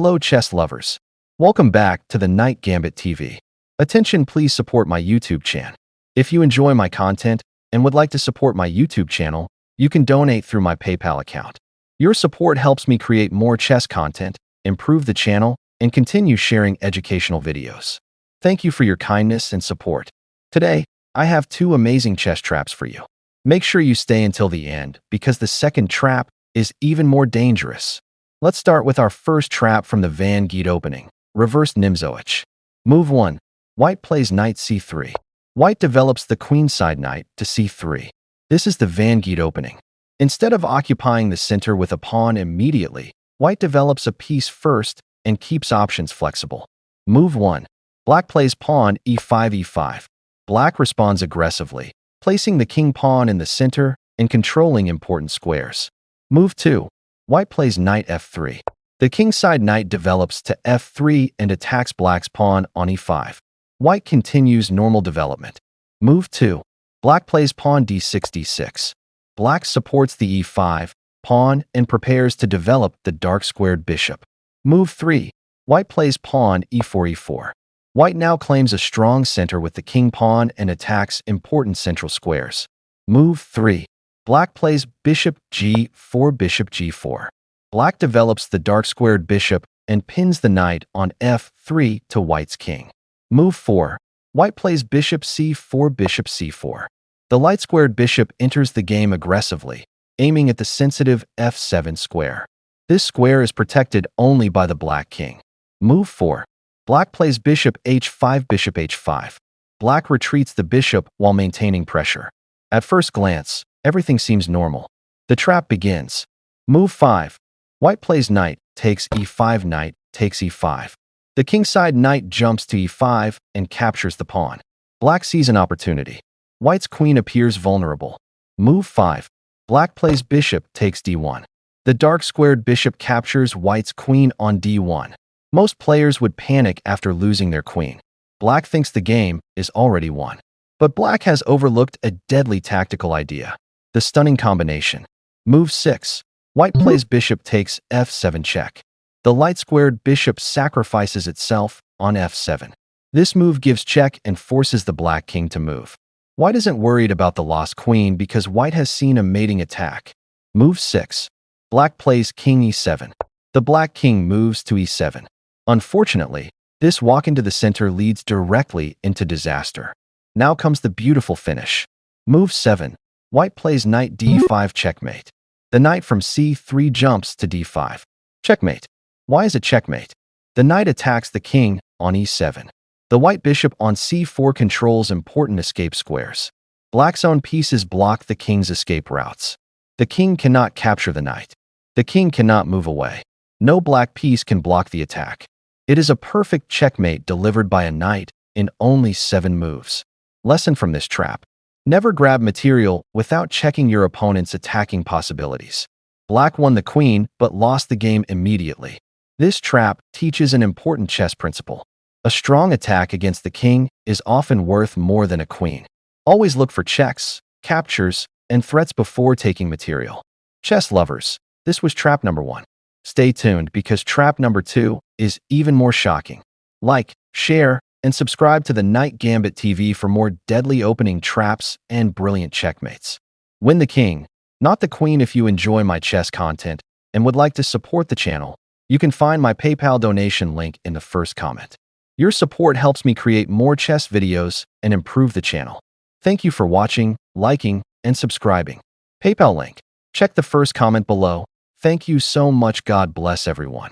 Hello chess lovers. Welcome back to the Night Gambit TV. Attention, please support my YouTube channel. If you enjoy my content and would like to support my YouTube channel, you can donate through my PayPal account. Your support helps me create more chess content, improve the channel, and continue sharing educational videos. Thank you for your kindness and support. Today, I have two amazing chess traps for you. Make sure you stay until the end because the second trap is even more dangerous. Let's start with our first trap from the Geet Opening, reverse Nimzowitsch. Move 1. White plays knight c3. White develops the queenside knight to c3. This is the Geet Opening. Instead of occupying the center with a pawn immediately, white develops a piece first and keeps options flexible. Move 1. Black plays pawn e5 e5. Black responds aggressively, placing the king pawn in the center and controlling important squares. Move 2. White plays knight f3. The kingside knight develops to f3 and attacks black's pawn on e5. White continues normal development. Move 2. Black plays pawn d6 d6. Black supports the e5 pawn and prepares to develop the dark squared bishop. Move 3. White plays pawn e4 e4. White now claims a strong center with the king pawn and attacks important central squares. Move 3. Black plays bishop g4 bishop g4. Black develops the dark squared bishop and pins the knight on f3 to white's king. Move 4. White plays bishop c4 bishop c4. The light squared bishop enters the game aggressively, aiming at the sensitive f7 square. This square is protected only by the black king. Move 4. Black plays bishop h5 bishop h5. Black retreats the bishop while maintaining pressure. At first glance, everything seems normal. The trap begins. Move 5. White plays knight, takes e5 knight, takes e5. The kingside knight jumps to e5 and captures the pawn. Black sees an opportunity. White's queen appears vulnerable. Move 5. Black plays bishop, takes d1. The dark squared bishop captures white's queen on d1. Most players would panic after losing their queen. Black thinks the game is already won. But black has overlooked a deadly tactical idea. The stunning combination. Move 6. White plays bishop takes f7 check. The light squared bishop sacrifices itself on f7. This move gives check and forces the black king to move. White isn't worried about the lost queen because white has seen a mating attack. Move 6. Black plays king e7. The black king moves to e7. Unfortunately, this walk into the center leads directly into disaster. Now comes the beautiful finish. Move 7. White plays knight d5 checkmate. The knight from c3 jumps to d5. Checkmate. Why is it checkmate? The knight attacks the king on e7. The white bishop on c4 controls important escape squares. Black's own pieces block the king's escape routes. The king cannot capture the knight. The king cannot move away. No black piece can block the attack. It is a perfect checkmate delivered by a knight in only 7 moves. Lesson from this trap. Never grab material without checking your opponent's attacking possibilities. Black won the queen but lost the game immediately. This trap teaches an important chess principle. A strong attack against the king is often worth more than a queen. Always look for checks, captures, and threats before taking material. Chess lovers, this was trap number 1. Stay tuned because trap number 2 is even more shocking. Like, share, and subscribe to the Night Gambit TV for more deadly opening traps and brilliant checkmates. Win the king, not the queen. If you enjoy my chess content and would like to support the channel, you can find my PayPal donation link in the first comment. Your support helps me create more chess videos and improve the channel. Thank you for watching, liking, and subscribing. PayPal link. Check the first comment below. Thank you so much. God bless everyone.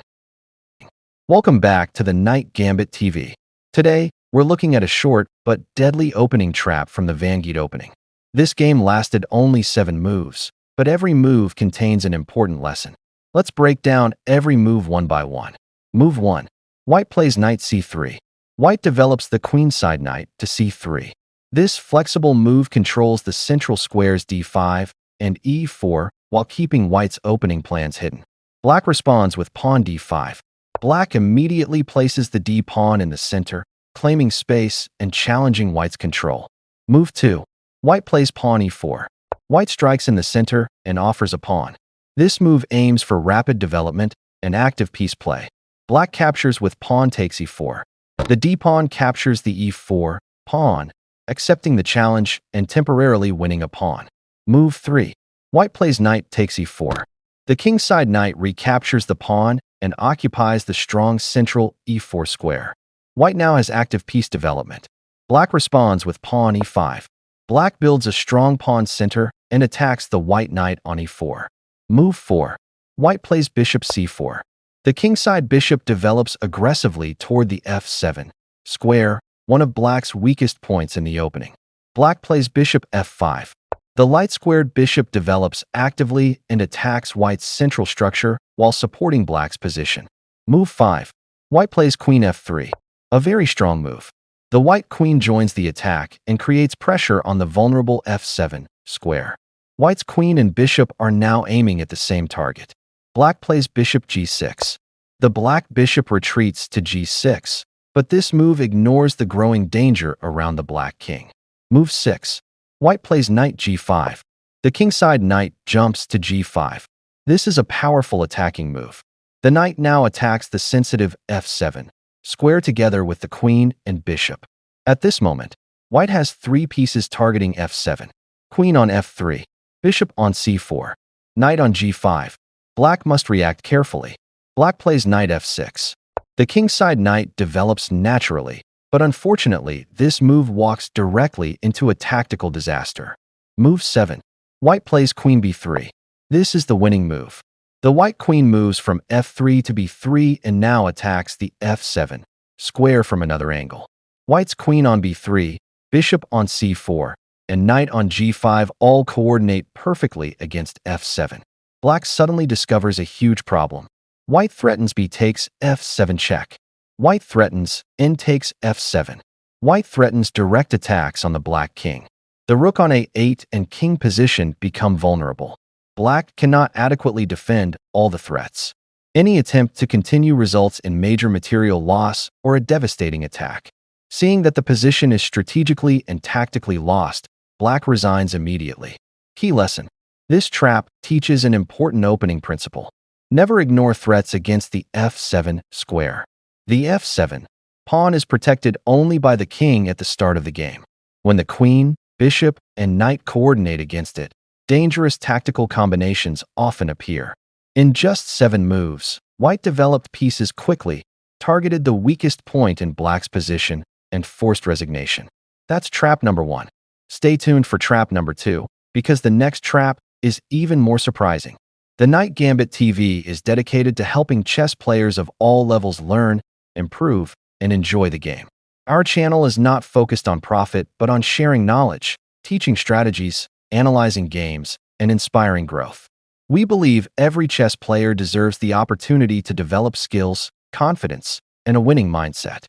Welcome back to the Night Gambit TV. Today, we're looking at a short but deadly opening trap from the Geet Opening. This game lasted only 7 moves, but every move contains an important lesson. Let's break down every move one by one. Move 1. White plays knight c3. White develops the queenside knight to c3. This flexible move controls the central squares d5 and e4 while keeping white's opening plans hidden. Black responds with pawn d5. Black immediately places the d pawn in the center, claiming space and challenging white's control. Move 2. White plays pawn e4. White strikes in the center and offers a pawn. This move aims for rapid development and active piece play. Black captures with pawn takes e4. The d-pawn captures the e4 pawn, accepting the challenge and temporarily winning a pawn. Move 3. White plays knight takes e4. The kingside knight recaptures the pawn and occupies the strong central e4 square. White now has active piece development. Black responds with pawn e5. Black builds a strong pawn center and attacks the white knight on e4. Move 4. White plays bishop c4. The kingside bishop develops aggressively toward the f7 square, one of black's weakest points in the opening. Black plays bishop f5. The light-squared bishop develops actively and attacks white's central structure while supporting black's position. Move 5. White plays queen f3. A very strong move. The white queen joins the attack and creates pressure on the vulnerable f7 square. White's queen and bishop are now aiming at the same target. Black plays bishop g6. The black bishop retreats to g6, but this move ignores the growing danger around the black king. Move 6. White plays knight g5. The kingside knight jumps to g5. This is a powerful attacking move. The knight now attacks the sensitive f7 square together with the queen and bishop. At this moment, white has 3 pieces targeting f7. Queen on f3, bishop on c4, knight on g5. Black must react carefully. Black plays knight f6. The kingside knight develops naturally, but unfortunately, this move walks directly into a tactical disaster. Move 7. White plays queen b3. This is the winning move. The white queen moves from f3 to b3 and now attacks the f7 square from another angle. White's queen on b3, bishop on c4, and knight on g5 all coordinate perfectly against f7. Black suddenly discovers a huge problem. White threatens b takes f7 check. White threatens n takes f7. White threatens direct attacks on the black king. The rook on a8 and king position become vulnerable. Black cannot adequately defend all the threats. Any attempt to continue results in major material loss or a devastating attack. Seeing that the position is strategically and tactically lost, Black resigns immediately. Key lesson. This trap teaches an important opening principle. Never ignore threats against the f7 square. The f7 pawn is protected only by the king at the start of the game. When the queen, bishop, and knight coordinate against it, dangerous tactical combinations often appear. In just 7 moves, white developed pieces quickly, targeted the weakest point in black's position, and forced resignation. That's trap number 1. Stay tuned for trap number 2, because the next trap is even more surprising. The Night Gambit TV is dedicated to helping chess players of all levels learn, improve, and enjoy the game. Our channel is not focused on profit, but on sharing knowledge, teaching strategies, analyzing games, and inspiring growth. We believe every chess player deserves the opportunity to develop skills, confidence, and a winning mindset.